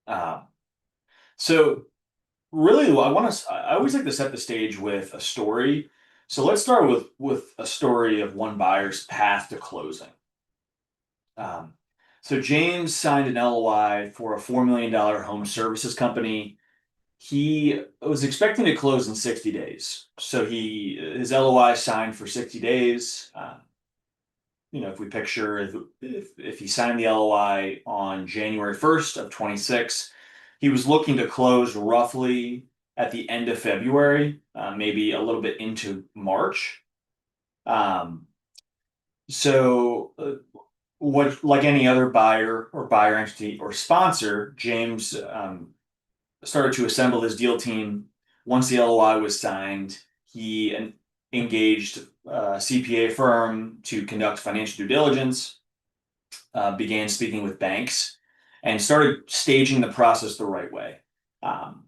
Um, so really, I always like to set the stage with a story. So let's start with a story of one buyer's path to closing. Um, so James signed an LOI for a $4 million home services company. He was expecting to close in 60 days. So his LOI signed for 60 days. If we picture if he signed the LOI on January 1st of 26, he was looking to close roughly at the end of February, maybe a little bit into March. Um, so what, like any other buyer or buyer entity or sponsor, James started to assemble his deal team. Once the LOI was signed, he engaged a CPA firm to conduct financial due diligence, began speaking with banks, and started staging the process the right way. Um,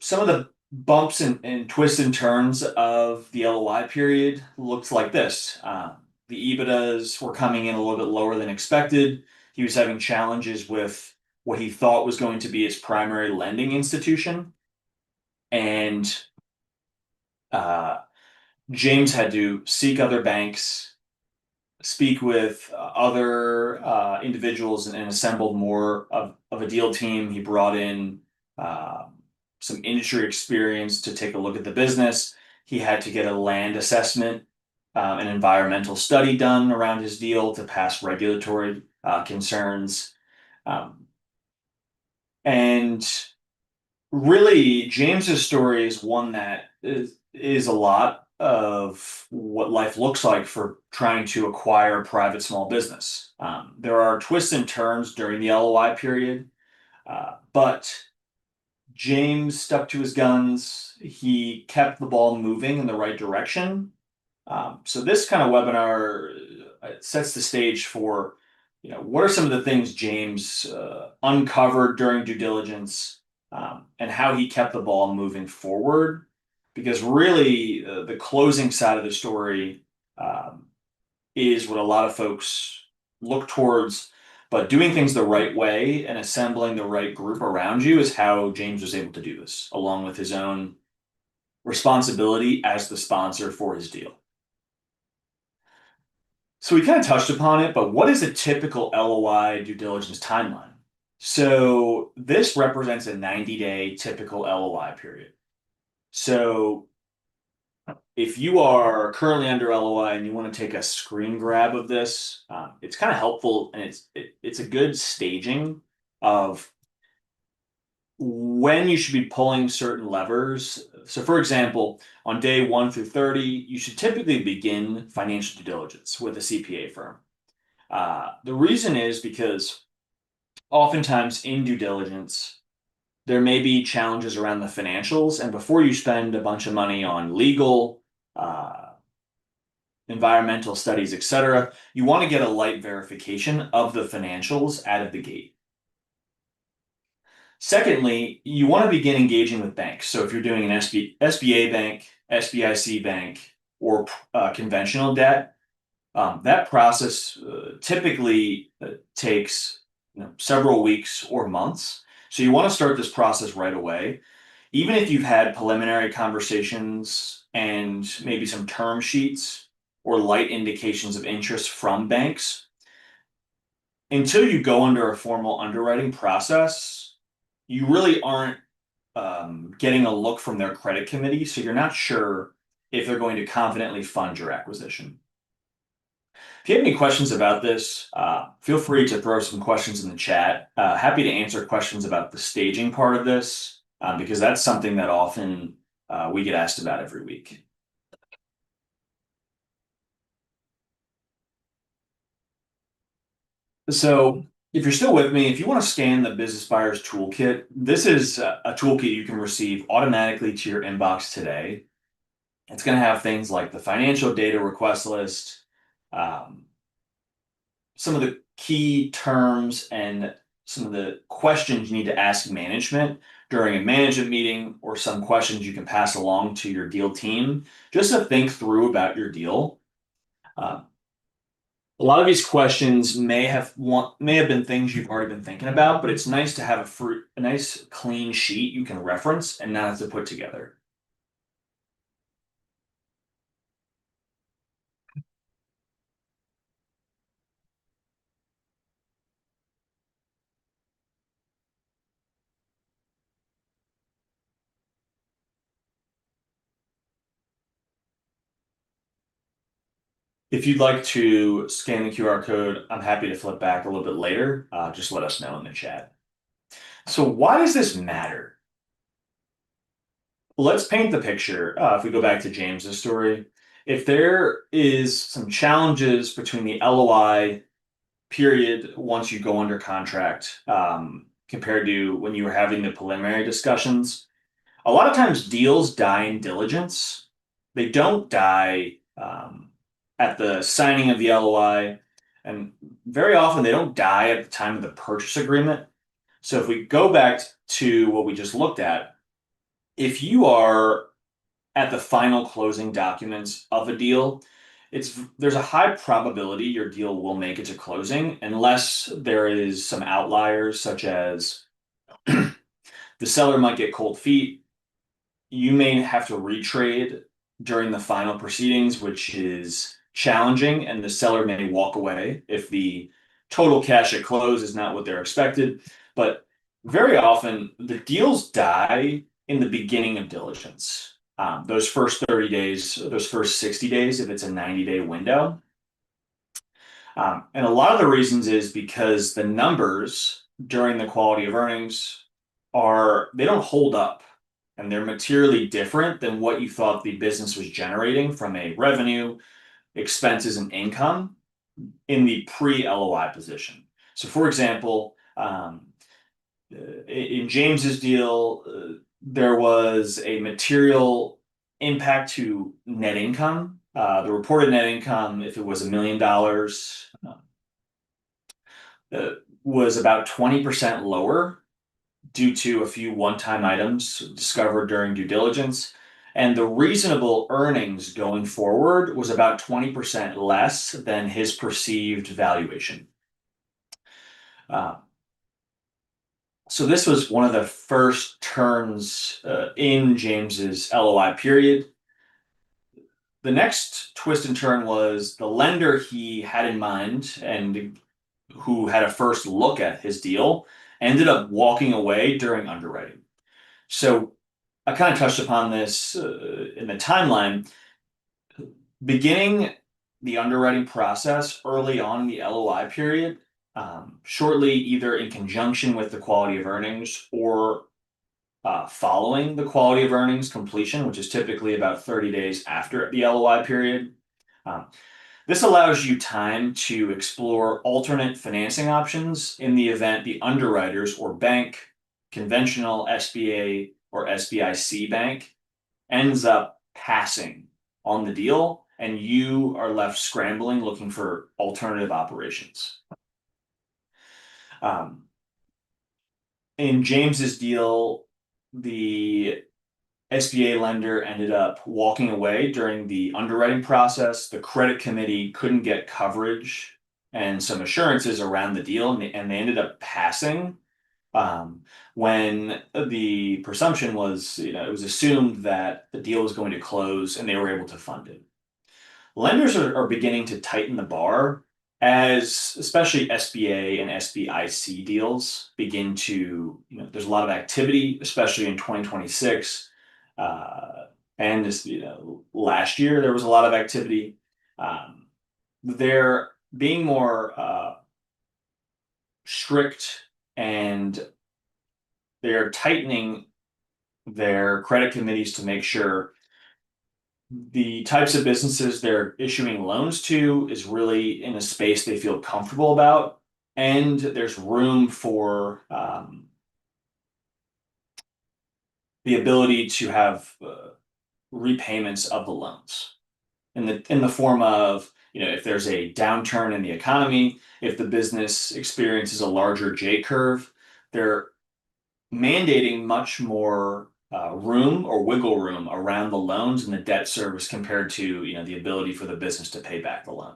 some of the bumps and twists and turns of the LOI period looked like this. The EBITDAs were coming in a little bit lower than expected. He was having challenges with what he thought was going to be his primary lending institution. And uh, James had to seek other banks, speak with other individuals, and assembled more of a deal team. He brought in uh, some industry experience to take a look at the business. He had to get a land assessment, an environmental study done around his deal to pass regulatory concerns. Um, and really, James's story is one that is a lot of what life looks like for trying to acquire a private small business. There are twists and turns during the LOI period, but James stuck to his guns. He kept the ball moving in the right direction. So this kind of webinar sets the stage for, what are some of the things James uncovered during due diligence, and how he kept the ball moving forward. Because really, the closing side of the story um, is what a lot of folks look towards. But doing things the right way and assembling the right group around you is how James was able to do this, along with his own responsibility as the sponsor for his deal. So we kind of touched upon it, but what is a typical LOI due diligence timeline? So this represents a 90-day typical LOI period. So if you are currently under LOI and you want to take a screen grab of this, it's kind of helpful, and it's a good staging of when you should be pulling certain levers. So, for example, on day 1 through 30, you should typically begin financial due diligence with a CPA firm. The reason is because oftentimes in due diligence, there may be challenges around the financials, and before you spend a bunch of money on legal, environmental studies, etc., you want to get a light verification of the financials out of the gate. Secondly, you want to begin engaging with banks. So if you're doing an SBA bank, SBIC bank, or conventional debt, that process typically takes several weeks or months. So you want to start this process right away. Even if you've had preliminary conversations and maybe some term sheets or light indications of interest from banks, until you go under a formal underwriting process, you really aren't getting a look from their credit committee. So you're not sure if they're going to confidently fund your acquisition. If you have any questions about this, feel free to throw some questions in the chat. Happy to answer questions about the staging part of this, because that's something that often we get asked about every week. So if you're still with me, if you want to scan the Business Buyers Toolkit, this is a toolkit you can receive automatically to your inbox today. It's going to have things like the financial data request list, um, some of the key terms, and some of the questions you need to ask management during a management meeting, or some questions you can pass along to your deal team just to think through about your deal. Uh, A lot of these questions may have been things you've already been thinking about, but it's nice to have a nice clean sheet you can reference and not have to put together. If you'd like to scan the QR code, I'm happy to flip back a little bit later. Just let us know in the chat. So why does this matter? Let's paint the picture. If we go back to James's story, if there is some challenges between the LOI period once you go under contract, compared to when you were having the preliminary discussions, a lot of times deals die in diligence. They don't die at the signing of the LOI, and very often they don't die at the time of the purchase agreement. So if we go back to what we just looked at, if you are at the final closing documents of a deal, there's a high probability your deal will make it to closing unless there is some outliers such as the seller might get cold feet. You may have to retrade during the final proceedings, which is challenging, and the seller may walk away if the total cash at close is not what they're expected. But very often, the deals die in the beginning of diligence. Those first 30 days, those first 60 days, if it's a 90-day window. And a lot of the reasons is because the numbers during the quality of earnings they don't hold up and they're materially different than what you thought the business was generating from a revenue, expenses, and income in the pre-LOI position. So, for example, in James's deal, there was a material impact to net income. The reported net income, if it was $1 million, was about 20% lower due to a few one-time items discovered during due diligence. And the reasonable earnings going forward was about 20% less than his perceived valuation. Uh, so this was one of the first turns in James's LOI period. The next twist and turn was the lender he had in mind and who had a first look at his deal ended up walking away during underwriting. So I kind of touched upon this in the timeline. Beginning the underwriting process early on in the LOI period, shortly either in conjunction with the quality of earnings or following the quality of earnings completion, which is typically about 30 days after the LOI period. Um, this allows you time to explore alternate financing options in the event the underwriters or bank, conventional SBA or SBIC bank, ends up passing on the deal and you are left scrambling looking for alternative operations. Um, in James's deal, the SBA lender ended up walking away during the underwriting process. The credit committee couldn't get coverage and some assurances around the deal, and they ended up passing when the presumption was, it was assumed that the deal was going to close and they were able to fund it. Lenders are beginning to tighten the bar as especially SBA and SBIC deals begin to, there's a lot of activity, especially in 2026. And just, last year there was a lot of activity. They're being more strict and they're tightening their credit committees to make sure the types of businesses they're issuing loans to is really in a space they feel comfortable about, and there's room for the ability to have repayments of the loans in the form of, if there's a downturn in the economy, if the business experiences a larger J curve, they're mandating much more room or wiggle room around the loans and the debt service compared to, the ability for the business to pay back the loan.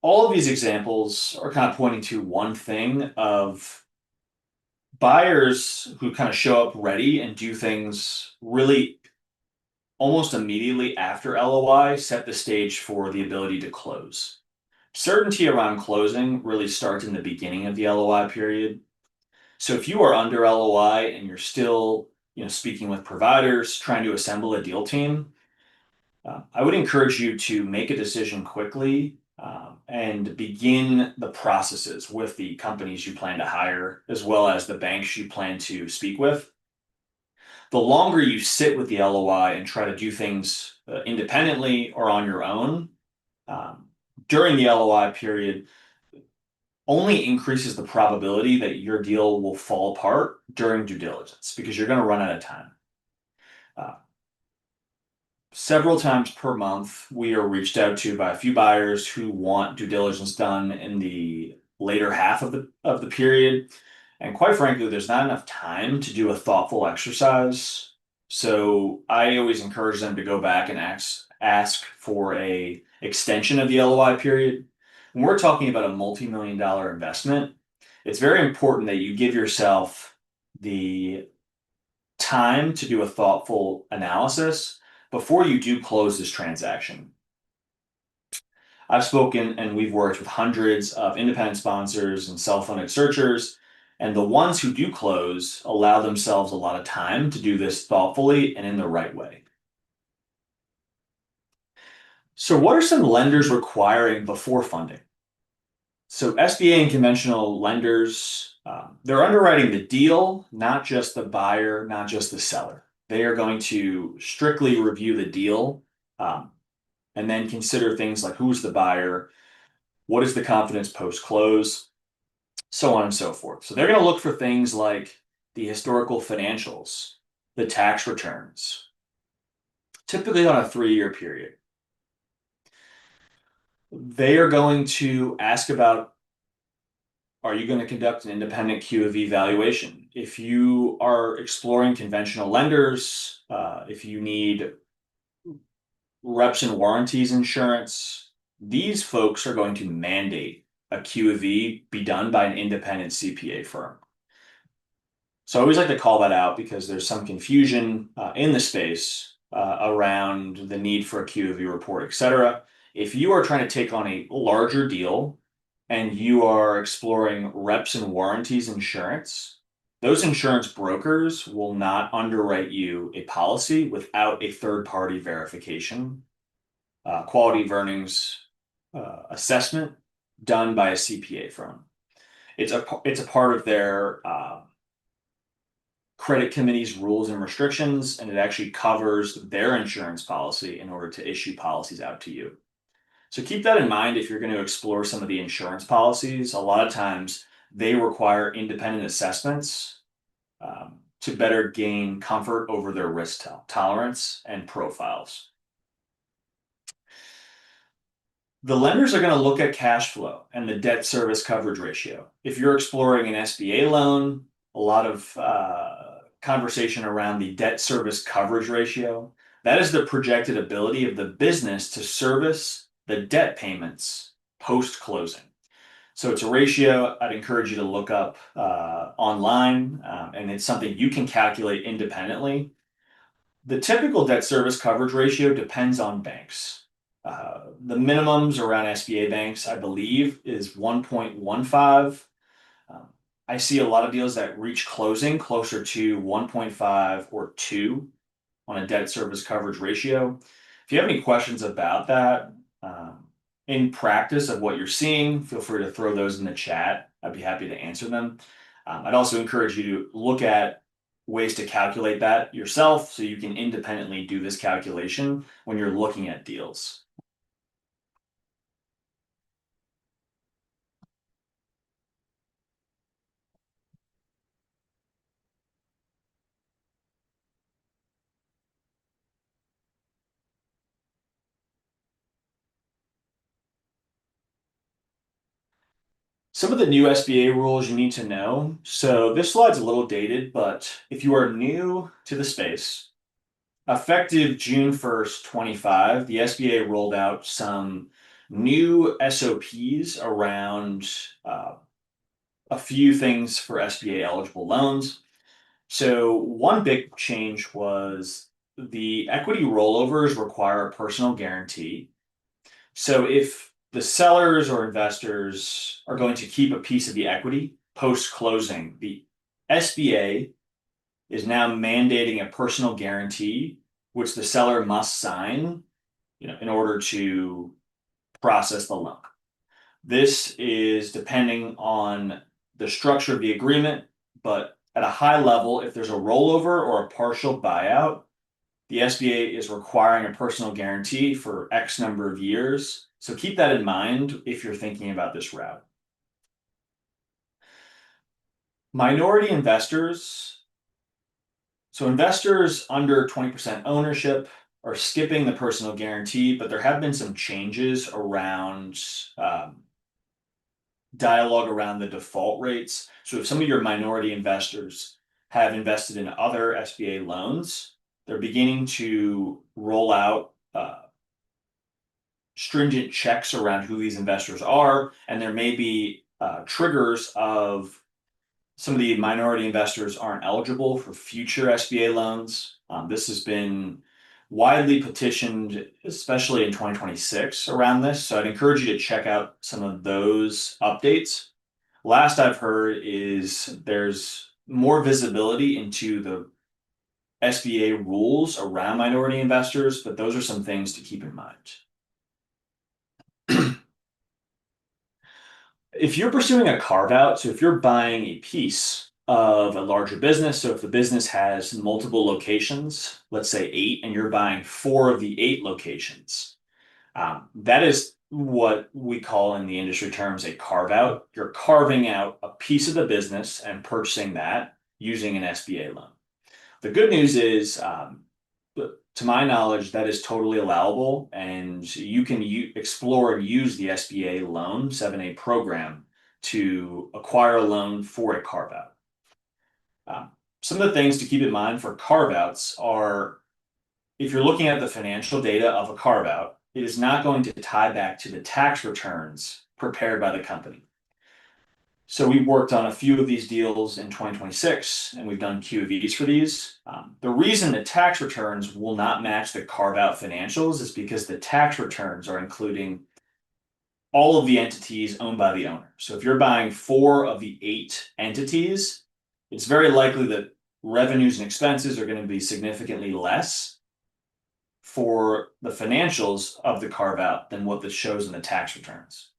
all of these examples are kind of pointing to one thing of buyers who kind of show up ready and do things really almost immediately after LOI set the stage for the ability to close. Certainty around closing really starts in the beginning of the LOI period. So if you are under LOI and you're still, speaking with providers, trying to assemble a deal team, I would encourage you to make a decision quickly and begin the processes with the companies you plan to hire, as well as the banks you plan to speak with. The longer you sit with the LOI and try to do things independently or on your own um, during the LOI period, only increases the probability that your deal will fall apart during due diligence because you're going to run out of time. Uh, Several times per month, we are reached out to by a few buyers who want due diligence done in the later half of the period. And quite frankly, there's not enough time to do a thoughtful exercise. So I always encourage them to go back and ask for a extension of the LOI period. When we're talking about a multi-million dollar investment, it's very important that you give yourself the time to do a thoughtful analysis before you do close this transaction. I've spoken and we've worked with hundreds of independent sponsors and self-funded searchers, and the ones who do close allow themselves a lot of time to do this thoughtfully and in the right way. So, what are some lenders requiring before funding? So, SBA and conventional lenders, they're underwriting the deal, not just the buyer, not just the seller. They are going to strictly review the deal um, and then consider things like who's the buyer, what is the confidence post close, so on and so forth. So they're going to look for things like the historical financials, the tax returns, typically on a 3-year period. They are going to ask about, are you going to conduct an independent Q of E valuation? If you are exploring conventional lenders, if you need reps and warranties insurance, these folks are going to mandate a Q of E be done by an independent CPA firm. So I always like to call that out because there's some confusion in the space around the need for a Q of E report, et cetera. If you are trying to take on a larger deal and you are exploring reps and warranties insurance, those insurance brokers will not underwrite you a policy without a third-party verification, quality of earnings assessment done by a CPA firm. It's a part of their credit committee's rules and restrictions, and it actually covers their insurance policy in order to issue policies out to you. So keep that in mind if you're going to explore some of the insurance policies. A lot of times they require independent assessments to better gain comfort over their risk tolerance and profiles. The lenders are going to look at cash flow and the debt service coverage ratio. If you're exploring an SBA loan, a lot of conversation around the debt service coverage ratio. That is the projected ability of the business to service the debt payments post closing. So it's a ratio I'd encourage you to look up online, and it's something you can calculate independently. The typical debt service coverage ratio depends on banks. The minimums around SBA banks, I believe, is 1.15. Um, I see a lot of deals that reach closing closer to 1.5 or 2 on a debt service coverage ratio. If you have any questions about that, in practice of what you're seeing, feel free to throw those in the chat. I'd be happy to answer them. I'd also encourage you to look at ways to calculate that yourself so you can independently do this calculation when you're looking at deals. Some of the new SBA rules you need to know. So this slide's a little dated, but if you are new to the space, effective June 1st, 25, the SBA rolled out some new SOPs around a few things for SBA eligible loans. So one big change was the equity rollovers require a personal guarantee. So if the sellers or investors are going to keep a piece of the equity post-closing, the SBA is now mandating a personal guarantee, which the seller must sign, in order to process the loan. This is depending on the structure of the agreement, but at a high level, if there's a rollover or a partial buyout, the SBA is requiring a personal guarantee for X number of years. So keep that in mind if you're thinking about this route. Minority investors. So investors under 20% ownership are skipping the personal guarantee, but there have been some changes around dialogue around the default rates. So if some of your minority investors have invested in other SBA loans, they're beginning to roll out stringent checks around who these investors are, and there may be triggers of some of the minority investors aren't eligible for future SBA loans. This has been widely petitioned, especially in 2026 around this. So I'd encourage you to check out some of those updates. Last I've heard is there's more visibility into the SBA rules around minority investors, but those are some things to keep in mind. If you're pursuing a carve out, so if you're buying a piece of a larger business, so if the business has multiple locations, let's say 8, and you're buying 4 of the 8 locations, that is what we call in the industry terms a carve out. You're carving out a piece of the business and purchasing that using an SBA loan. The good news is, to my knowledge, that is totally allowable, and you can explore and use the SBA loan 7A program to acquire a loan for a carve out. Some of the things to keep in mind for carve outs are if you're looking at the financial data of a carve out, it is not going to tie back to the tax returns prepared by the company. So we worked on a few of these deals in 2026, and we've done QOVs for these. The reason the tax returns will not match the carve-out financials is because the tax returns are including all of the entities owned by the owner. So if you're buying 4 of the 8 entities, it's very likely that revenues and expenses are going to be significantly less for the financials of the carve-out than what this shows in the tax returns.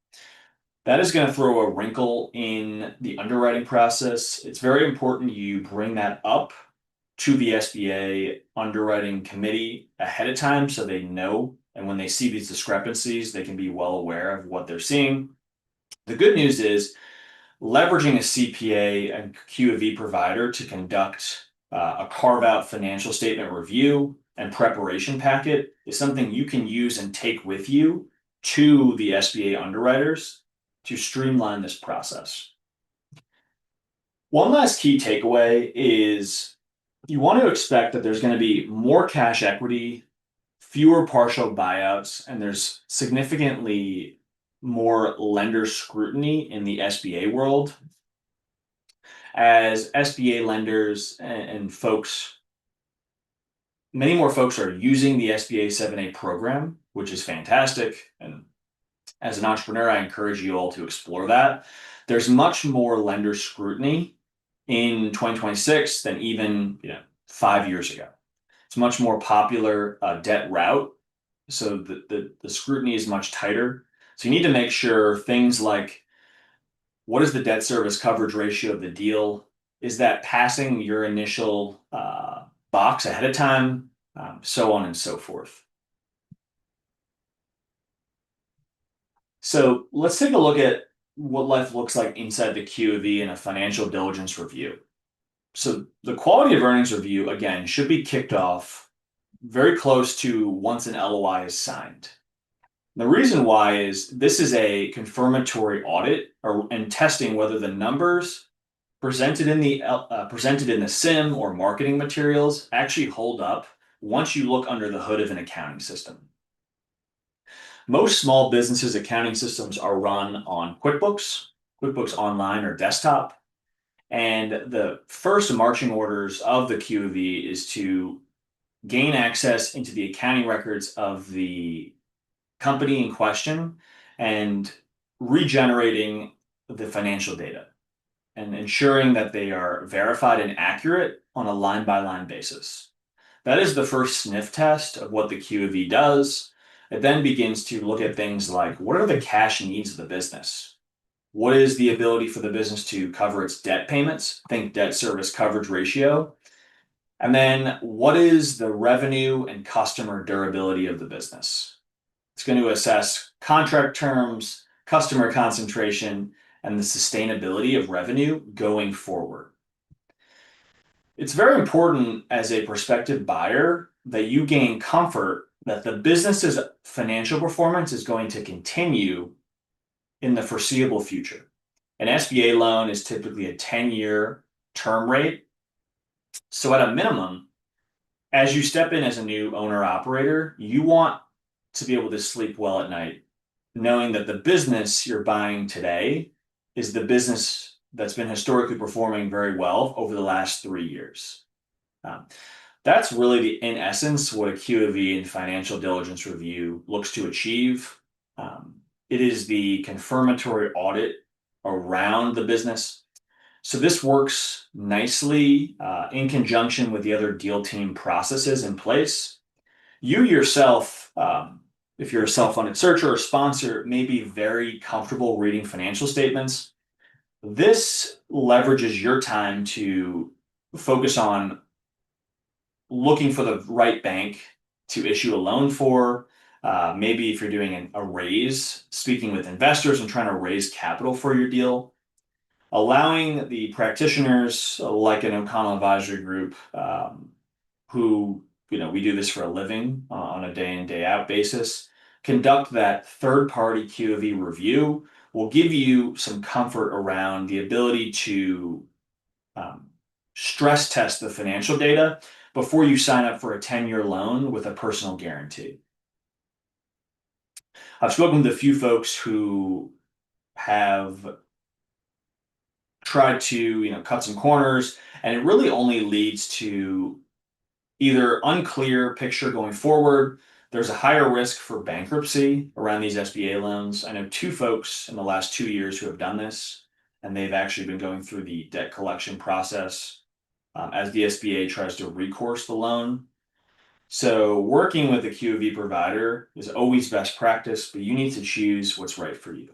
That is going to throw a wrinkle in the underwriting process. It's very important you bring that up to the SBA underwriting committee ahead of time so they know, and when they see these discrepancies, they can be well aware of what they're seeing. The good news is leveraging a CPA and QOV provider to conduct a carve-out financial statement review and preparation packet is something you can use and take with you to the SBA underwriters to streamline this process. One last key takeaway is you want to expect that there's going to be more cash equity, fewer partial buyouts, and there's significantly more lender scrutiny in the SBA world. As SBA lenders and folks, many more folks are using the SBA 7A program, which is fantastic. And as an entrepreneur, I encourage you all to explore that. There's much more lender scrutiny in 2026 than even 5 years ago. It's much more popular debt route, so the scrutiny is much tighter. So you need to make sure things like what is the debt service coverage ratio of the deal? Is that passing your initial box ahead of time? So on and so forth. So let's take a look at what life looks like inside the QOV in a financial diligence review. So the quality of earnings review, again, should be kicked off very close to once an LOI is signed. The reason why is this is a confirmatory audit and testing whether the numbers presented in the SIM or marketing materials actually hold up once you look under the hood of an accounting system. Most small businesses' accounting systems are run on QuickBooks Online or desktop. And the first marching orders of the QOV is to gain access into the accounting records of the company in question and regenerating the financial data and ensuring that they are verified and accurate on a line by line basis. That is the first sniff test of what the QOV does. It then begins to look at things like what are the cash needs of the business? What is the ability for the business to cover its debt payments? Think debt service coverage ratio. And then what is the revenue and customer durability of the business? It's going to assess contract terms, customer concentration, and the sustainability of revenue going forward. It's very important as a prospective buyer that you gain comfort that the business's financial performance is going to continue in the foreseeable future. An SBA loan is typically a 10-year term rate. So at a minimum, as you step in as a new owner operator, you want to be able to sleep well at night, knowing that the business you're buying today is the business that's been historically performing very well over the last 3 years. That's really, in essence, what a QOV and financial diligence review looks to achieve. It is the confirmatory audit around the business. So this works nicely in conjunction with the other deal team processes in place. You yourself, if you're a self-funded searcher or sponsor, may be very comfortable reading financial statements. This leverages your time to focus on looking for the right bank to issue a loan for. Maybe if you're doing a raise, speaking with investors and trying to raise capital for your deal, allowing the practitioners like an O'Connell Advisory Group, who, we do this for a living on a day in, day out basis, conduct that third party QOV review will give you some comfort around the ability to stress test the financial data before you sign up for a 10-year loan with a personal guarantee. I've spoken with a few folks who have tried to, cut some corners, and it really only leads to either unclear picture going forward. There's a higher risk for bankruptcy around these SBA loans. I know 2 folks in the last 2 years who have done this, and they've actually been going through the debt collection process as the SBA tries to recourse the loan. So working with a QOV provider is always best practice, but you need to choose what's right for you.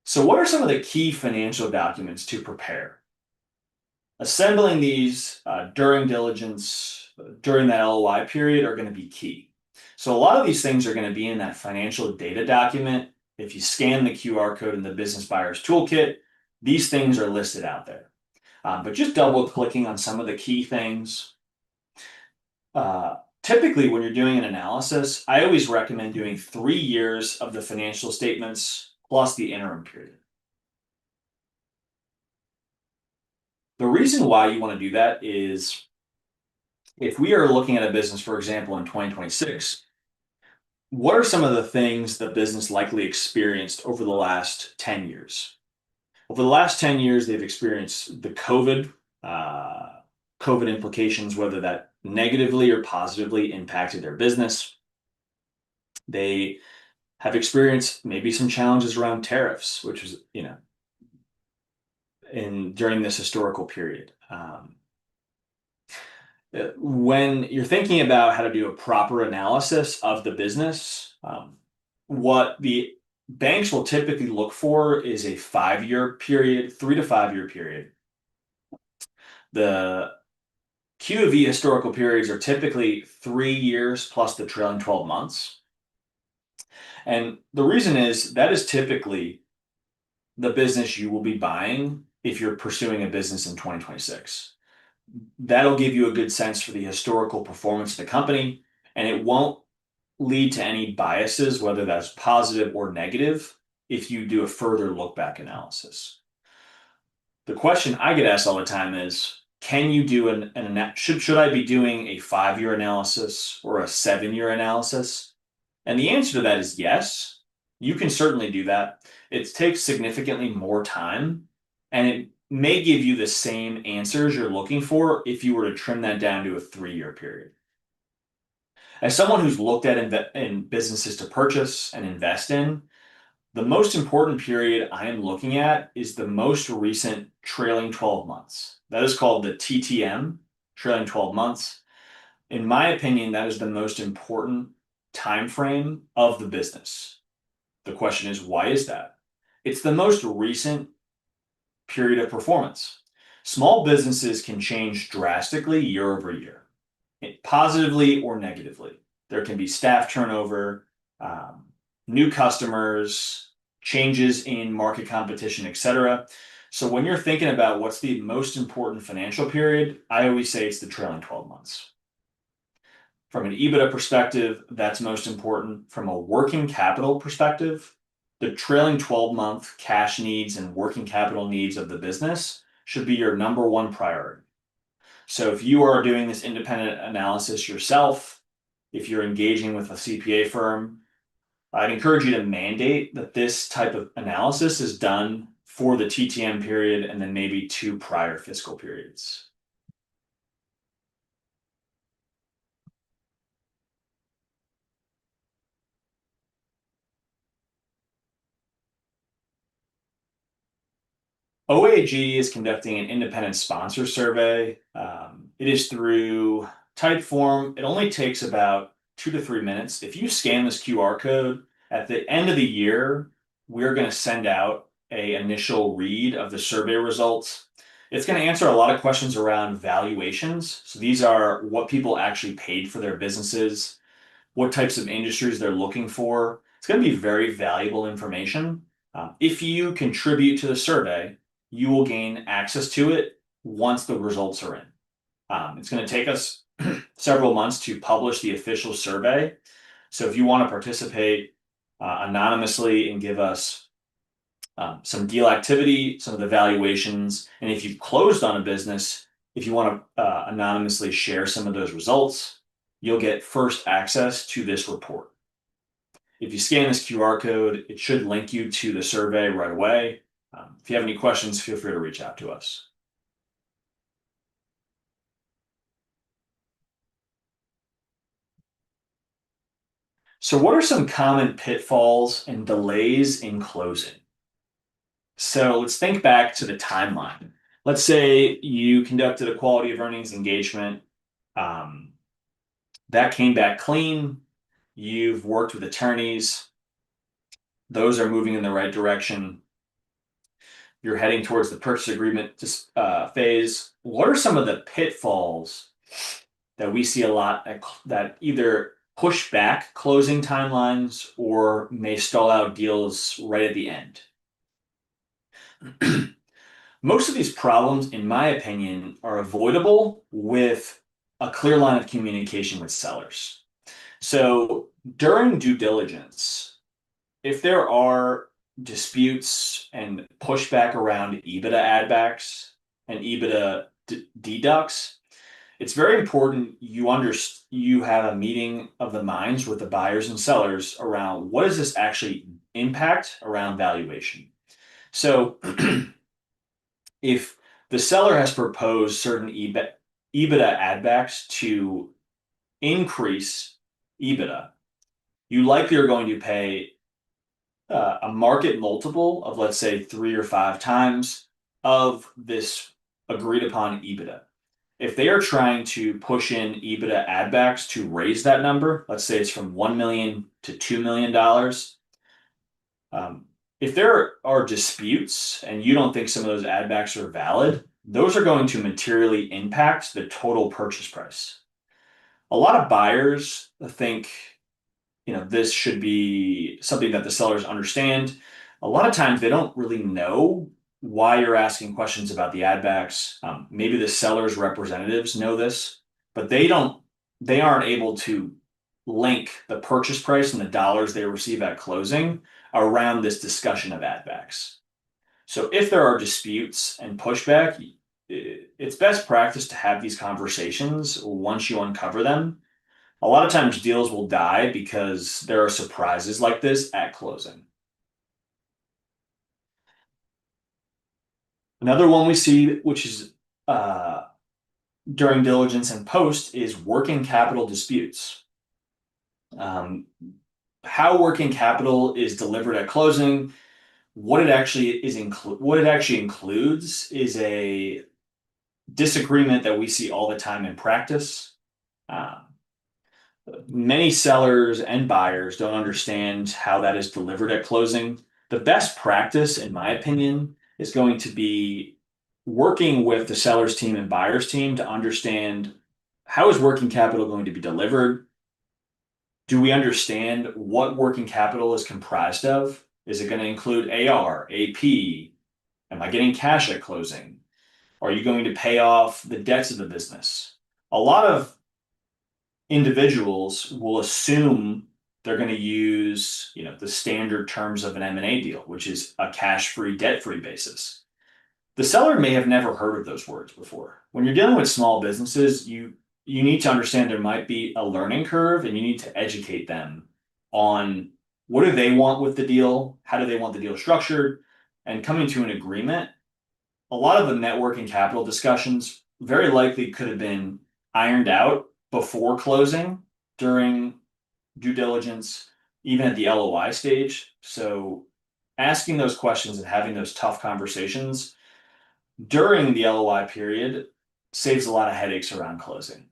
So what are some of the key financial documents to prepare? Assembling these during diligence, during that LOI period, are going to be key. So a lot of these things are going to be in that financial data document. If you scan the QR code in the business buyer's toolkit, these things are listed out there. But just double clicking on some of the key things. Typically, when you're doing an analysis, I always recommend doing 3 years of the financial statements plus the interim period. The reason why you want to do that is if we are looking at a business, for example, in 2026, what are some of the things the business likely experienced over the last 10 years? Over the last 10 years, they've experienced the COVID implications, whether that negatively or positively impacted their business. They have experienced maybe some challenges around tariffs, which was, during this historical period. When you're thinking about how to do a proper analysis of the business, what the banks will typically look for is a 5-year period, 3 to 5 year period. The QOV historical periods are typically 3 years plus the trailing 12 months. And the reason is that is typically the business you will be buying if you're pursuing a business in 2026. That'll give you a good sense for the historical performance of the company, and it won't lead to any biases, whether that's positive or negative, if you do a further look back analysis. The question I get asked all the time is, can you do should I be doing a 5-year analysis or a 7-year analysis? And the answer to that is yes. You can certainly do that. It takes significantly more time, and it may give you the same answers you're looking for if you were to trim that down to a 3-year period. As someone who's looked at in businesses to purchase and invest in, the most important period I am looking at is the most recent trailing 12 months. That is called the TTM, trailing 12 months. In my opinion, that is the most important time frame of the business. The question is, why is that? It's the most recent period of performance. Small businesses can change drastically year over year, positively or negatively. There can be staff turnover, new customers, changes in market competition, etc. So when you're thinking about what's the most important financial period, I always say it's the trailing 12 months. From an EBITDA perspective, that's most important. From a working capital perspective, the trailing 12-month cash needs and working capital needs of the business should be your number one priority. So if you are doing this independent analysis yourself, if you're engaging with a CPA firm, I'd encourage you to mandate that this type of analysis is done for the TTM period and then maybe 2 prior fiscal periods. OAG is conducting an independent sponsor survey. It is through Typeform. It only takes about 2 to 3 minutes. If you scan this QR code, at the end of the year, we're going to send out an initial read of the survey results. It's going to answer a lot of questions around valuations. So these are what people actually paid for their businesses, what types of industries they're looking for. It's going to be very valuable information. If you contribute to the survey, you will gain access to it once the results are in. It's going to take us several months to publish the official survey. So if you want to participate anonymously and give us some deal activity, some of the valuations, and if you've closed on a business, if you want to anonymously share some of those results, you'll get first access to this report. If you scan this QR code, it should link you to the survey right away. If you have any questions, feel free to reach out to us. So what are some common pitfalls and delays in closing? So let's think back to the timeline. Let's say you conducted a quality of earnings engagement. That came back clean. You've worked with attorneys. Those are moving in the right direction. You're heading towards the purchase agreement phase. What are some of the pitfalls that we see a lot that either push back closing timelines or may stall out deals right at the end? Most of these problems, in my opinion, are avoidable with a clear line of communication with sellers. So during due diligence, if there are disputes and pushback around EBITDA add-backs and EBITDA deducts, it's very important you have a meeting of the minds with the buyers and sellers around what does this actually impact around valuation. So if the seller has proposed certain EBITDA add-backs to increase EBITDA, you likely are going to pay a market multiple of, let's say, 3 or 5 times of this agreed upon EBITDA. If they are trying to push in EBITDA add-backs to raise that number, let's say it's from $1 million to $2 million, if there are disputes and you don't think some of those add-backs are valid, those are going to materially impact the total purchase price. A lot of buyers think, this should be something that the sellers understand. A lot of times they don't really know why you're asking questions about the add-backs. Maybe the seller's representatives know this, but they aren't able to link the purchase price and the dollars they receive at closing around this discussion of add-backs. So if there are disputes and pushback, it's best practice to have these conversations once you uncover them. A lot of times deals will die because there are surprises like this at closing. Another one we see, which is during diligence and post, is working capital disputes. Um, how working capital is delivered at closing, what it actually includes is a disagreement that we see all the time in practice. Um, Many sellers and buyers don't understand how that is delivered at closing. The best practice, in my opinion, is going to be working with the seller's team and buyer's team to understand how is working capital going to be delivered? Do we understand what working capital is comprised of? Is it going to include AR, AP? Am I getting cash at closing? Are you going to pay off the debts of the business? A lot of individuals will assume they're going to use, the standard terms of an M&A deal, which is a cash-free, debt-free basis. The seller may have never heard of those words before. When you're dealing with small businesses, you need to understand there might be a learning curve and you need to educate them on what do they want with the deal, how do they want the deal structured, and coming to an agreement. A lot of the networking capital discussions very likely could have been ironed out before closing, during due diligence, even at the LOI stage. So asking those questions and having those tough conversations during the LOI period saves a lot of headaches around closing.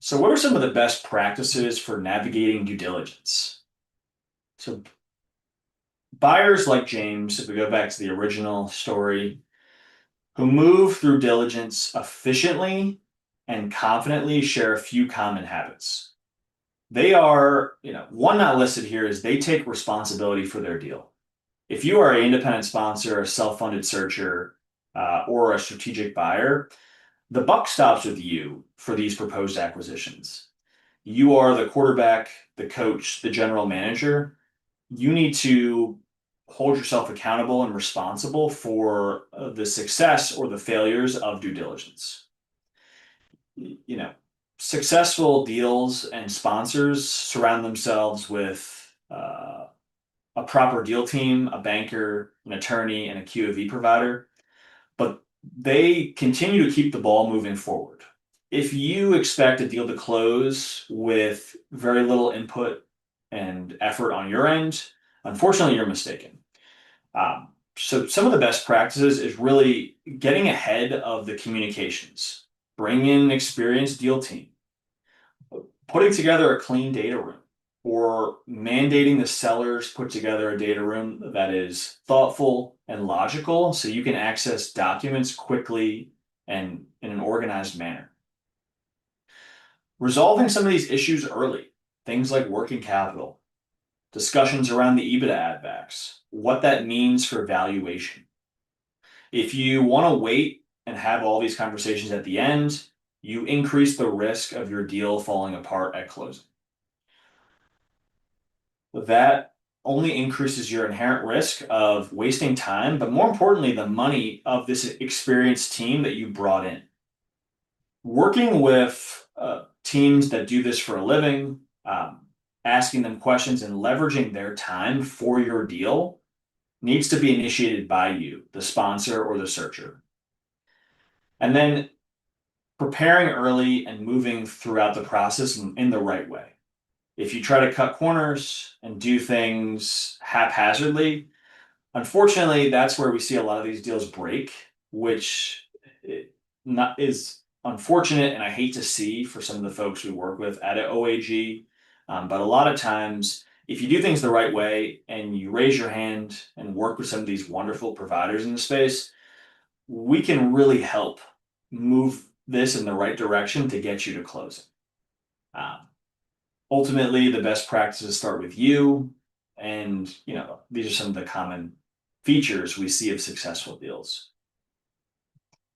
So what are some of the best practices for navigating due diligence? So buyers like James, if we go back to the original story, who move through diligence efficiently and confidently, share a few common habits. They are, one not listed here is they take responsibility for their deal. If you are an independent sponsor, a self-funded searcher, or a strategic buyer, the buck stops with you for these proposed acquisitions. You are the quarterback, the coach, the general manager. You need to hold yourself accountable and responsible for the success or the failures of due diligence. You know, Successful deals and sponsors surround themselves with a proper deal team, a banker, an attorney, and a QOV provider, but they continue to keep the ball moving forward. If you expect a deal to close with very little input and effort on your end, unfortunately, you're mistaken. So some of the best practices is really getting ahead of the communications. Bring in an experienced deal team, putting together a clean data room, or mandating the sellers put together a data room that is thoughtful and logical so you can access documents quickly and in an organized manner. Resolving some of these issues early, things like working capital, discussions around the EBITDA add backs, what that means for valuation. If you want to wait and have all these conversations at the end, you increase the risk of your deal falling apart at closing. That only increases your inherent risk of wasting time, but more importantly, the money of this experienced team that you brought in. Working with teams that do this for a living, asking them questions and leveraging their time for your deal needs to be initiated by you, the sponsor or the searcher. And then preparing early and moving throughout the process in the right way. If you try to cut corners and do things haphazardly, unfortunately, that's where we see a lot of these deals break, which is unfortunate and I hate to see for some of the folks we work with at OAG. But a lot of times, if you do things the right way and you raise your hand and work with some of these wonderful providers in the space, we can really help move this in the right direction to get you to closing. Ultimately, the best practices start with you, and these are some of the common features we see of successful deals.